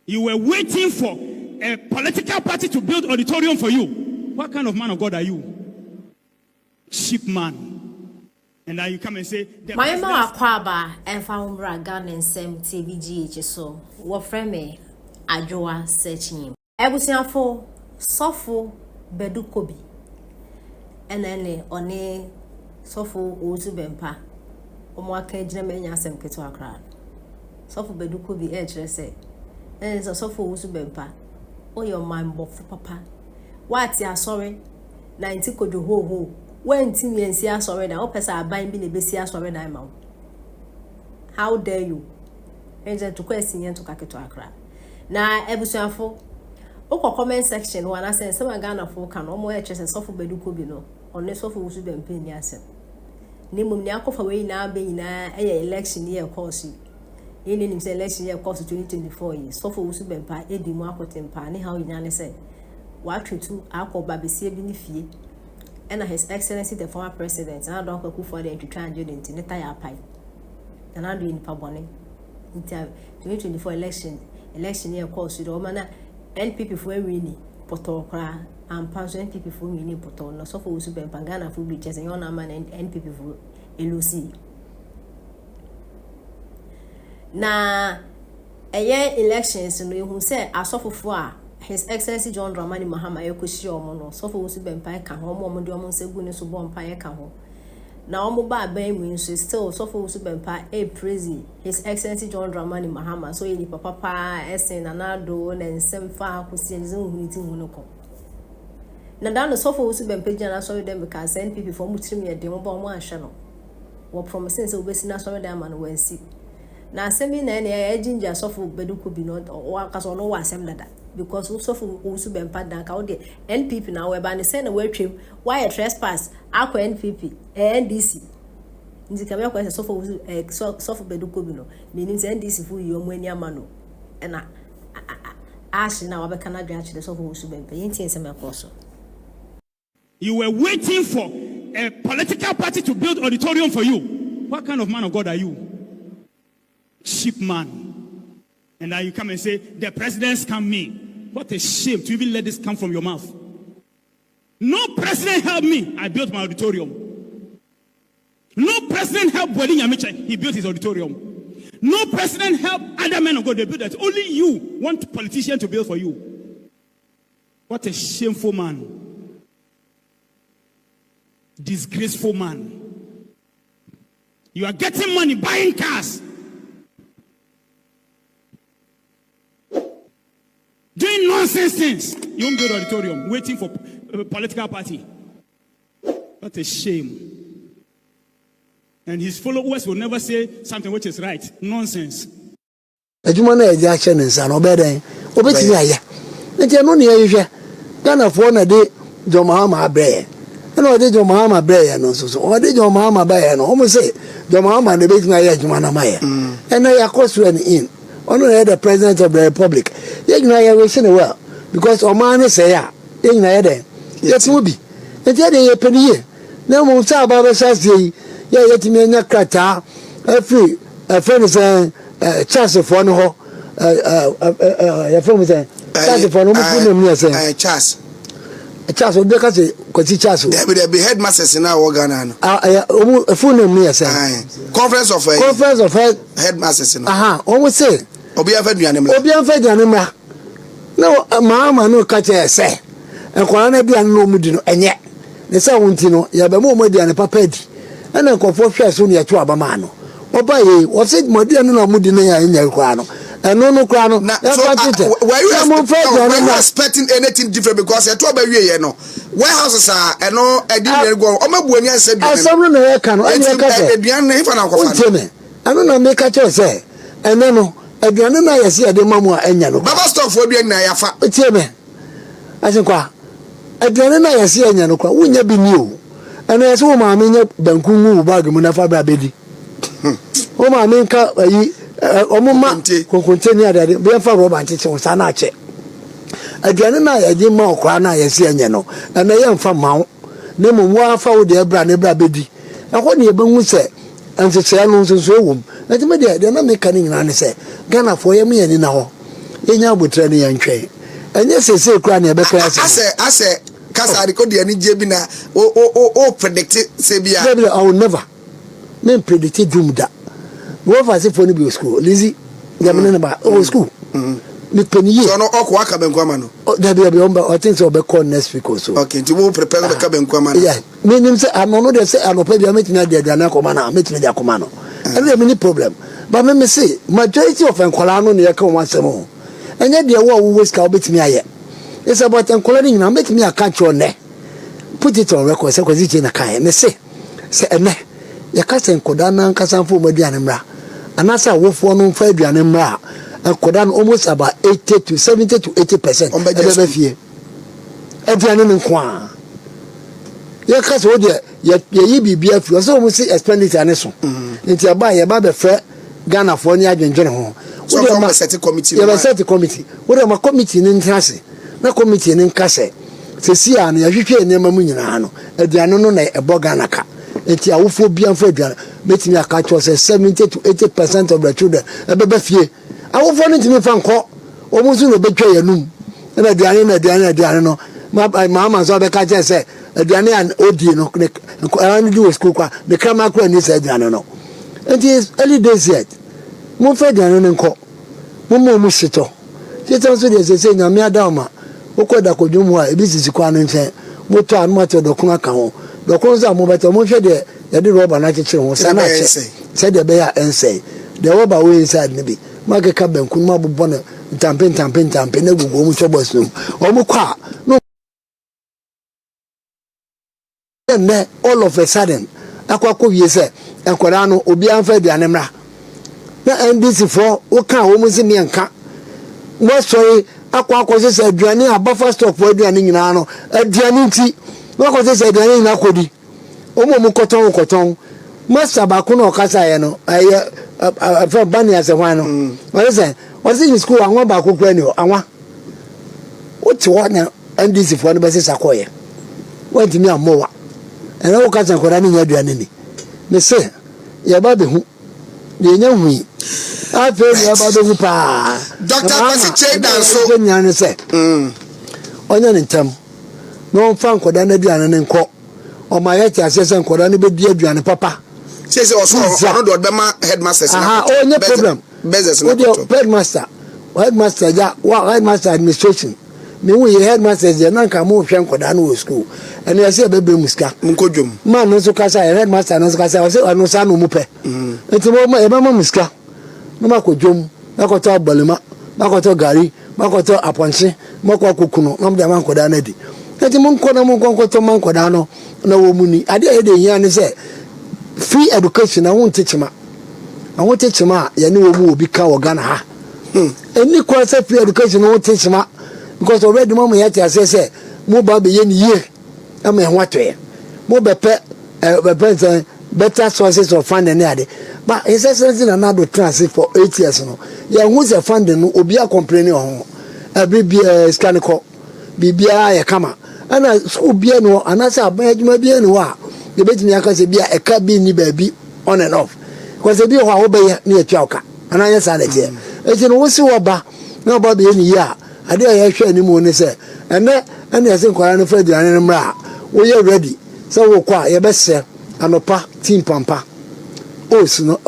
You were waiting for a political party to build auditorium for you. What kind of man of God are you? Sheep man. And now you come and say, my mama Kwaba and found Ragan and Sam TVGH so what friend me Addo searching. I was here for Shameful Badu Kobi. And then on a Shameful Owusu Bempah. Omwaka ejina asem keto akra. Shameful Badu Kobi say. And it's a Shameful Owusu Bempah. Oh your mind bof papa. What ya sorry? 90 kojo ho. When Timmy and see us already, or person are buying be the best already. How dare you? Angel to question and to Kaketo Accra. Now, every for comment section, one I say, some Ghana folk can almost and Shameful Badu Kobi no, on the sofa who should be paying yourself. Name of Akuffo away now being a election year course. In his election year course 2024 years, Shameful Owusu Bempah, Eddie Marco Tempa, anyhow in say, what you two are called Baby Benefi. And His Excellency the former president, and I don't go for the to try and do the entire pipe. And I'm doing Paboni. In 2024 election year course, you know, man, NPP for winning, Potokra, and Pass NPP for winning Poto, no so for Owusu Bempah, Ghana for breaches, and your man and NPP for LOC. Now, a year elections, and who said, I suffer for. His Excellency John Dramani Mahama Yokushi Omono, Shameful Owusu Bempah can home, Momodio Seguni Subon Payakaho. Now, Moba Ben wins still Shameful Owusu Bempah a praise His Excellency John Dramani Mahama, so ye papa, Essen, and Addo, and Semfa, who sees meeting Hunoko. Now, down the Shameful Owusu Bempah, and I saw them because NPP for Mutimi at the Mobile channel. What promises of Western sorry them and when sick. Now, sending any agent just Shameful Badu Kobi not or because no one send that. Because Shameful Owusu Bempah dank out the NPP now whereby they send away trim why a trespass aqua NPP NDC. In the camera question Shameful Badu Kobi no meaning NDC for you when your mano and ash now I cannot judge the Shameful Owusu Bempah in some course. You were waiting for a political party to build auditorium for you. What kind of man of God are you? Sheep man. And now you come and say, the president scammed me. What a shame to even let this come from your mouth. No president helped me. I built my auditorium. No president helped Badu Yamiche. He built his auditorium. No president helped other men of God. They built that. Only you want politicians to build for you. What a shameful man. Disgraceful man. You are getting money, buying cars. Doing nonsense things. You won't build auditorium, waiting for a political party. What a shame. And his followers will never say something which is right. Nonsense. Ejumana ejaction is an obedient. Obetiya. Nti no ne yehwe. Ghana for na de John Mahama abre. Na o de John Mahama abre no so. O de John Mahama abre no. Omo say John Mahama na betima ya ejuma na maye. And na yakoso in. Ono na the president of the republic. Yegna ya we say well because o man say ya. Yegna ya den. Yet mo bi. Nti de ye paniye. Na mo sa ba ba sa sei. Ya yetimi anya krata. Afri friend say Charles for no ho. Ya friend say Charles for no mo fu na say. Charles obi ka say kwati Charles. There be headmasters in our Ghana no. Fu na mu say. Conference of headmasters no. Aha, o say Obi afaduane mra. Obi afaduane mra. No maama no ka che say. Enkwara na bia no mu di no enye. Ne say wonti no ya be mo aduane papa di. Na nkofo hwe so ne ya twa abama no. Oba ye, wo say mo aduane no mu di no ya enya kwa no. Eno no kwa no. Were you expecting anything different because you to ba wie ye no. Warehouses are eno edi go. O mabu ani ase bi. Asam no ya ka no. Anya ka say. Aduane na ifa na kofa. Ano na make ka che say. Eno no aduane na yesi ade mamu a enya no. Baba store for aduane na yafa. Tie me. Asenkwa. Aduane na yesi enya no kwa. Wunya bi ni o. Ana yesi wo ma amenye banku nwu bag mu na fa bra bedi. Wo ma amenka ayi omuma konkonte ni ade be fa roba ncheche wo sana ache. Aduane na yaji ma okwa na yesi enya no. Ana ye mfa mawo. Ne mu wo afa wo de bra ne bra bedi. Akọ ne be hu se anse se anu nso so wom. Na me de na me kan nyina ne se Ghana for yem ye ni na ho enya botre ne yantwe enye sese kura ne beka ase kasa record ye ni je bi na o predict say bia I will never men predict doom da wo fa se phone bi school lazy jamene na ba school me peniye so no okwa ka benkwama no da bia I think so be call next week or so. Okay, nti wo prepare ka benkwama no. Yeah, me nim say anono de say anopa bia metina de aduana akoma na metina de akoma no and me problem but me say majority of enkwala no ne yaka won asem enye de wo waste ka obetimi aye it's about enkwala ni na metimi aka cho ne put it on record say kwazi je na kai me say ene yaka say enkoda na nkasa mfo mo aduane mra anasa wofo no mfa aduane mra enkoda almost about 80 to 70 to 80% ebe fie aduane ne kwa yaka say wo de ye bibia fi so mo say expenditure ne so nti aba ye ba be fe Ghana for ni adwenjene ho so from set committee ya set committee wo de ma committee ni ntrase na committee ni nkase se si an ya hwehwe enema mu nyina no aduane no na ebo Ghana ka enti awofo bia mfa aduane betimi aka cho say 70 to 80% of the children ebebe fie awofo no ntimi fa nko omuzu no betwa yanum na aduane no mama so be ka che say aduane an odi no an di school kwa the kama kwa ni say aduane no enti early days yet mo fa aduane no nko mo sito sito so de say nyame adama okoda kodwum a ebi sisi kwa no nche moto an moto dokun aka ho dokun za mo beto mo hwe de ya de rubber na kekere ho sana che say de be ya ense de rubber we inside ne bi mageka bankun ma bobbo na tampe na gugu mu chobos no o mo kwa no ne all of a sudden akwakọ wie se enkwara no obi anfa aduane mra na NDC for o kan o mu zimi enka mo sorry akwa se aduane abafa stock for aduane nyina no aduane nti mo se aduane nyina kodi o mo koton master ba ko no kasa ye no aye fa bani ase hwan no o se in school anwa ba ko kura ni anwa o ti wa na NDC for no be se sakoye wa ti mi amowa ena o kasa ko ni aduane ni me se ya ba be hu de nya hu afi ya ba be hu pa Dr. Kwasi Chedan so nyane se onya ni ntam no fa nkoda na aduane ne nko o ma ye ti asese nkoda ne be di aduane papa say also no do be ma headmasters na no problem business na headmaster ja headmaster administration me hu ye headmasters je na nka mo hwe nkoda na school ene ya se be muska nkodwom man no so kasa headmaster no so kasa o se anu sa no mu pe enti mo e ba mo muska no ma kodwom na ko to abalema na ko to gari na ko to aponche mo ko kokuno na mo de man koda na di enti mo nko na mo nko to man koda no na wo mu ni ade e de hia ne se free education na won techima ya ni wo mu obi ka wo Ghana ha eni ko se free education na won techima because already mama ya ti asese mo ba be ye ni ye am e hwato ye mo be pe better sources of funding ade but essentially na do transit for 8 years no ya hu se funding no obi a complain ho every scan ko bibia ya kama ana school bia no anasa aban adwuma bia no a ye betimi aka se bia e ka bi ni ba bi on and off because e bi ho a wo be ye na etwa oka ana nya sa na je e no wo si wo ba na ba be ni ya ade ya hwe ani mu ne se ene ya se nkwara no fa aduane no mra wo ye ready so wo kwa ye be se anopa team pampa Owusu no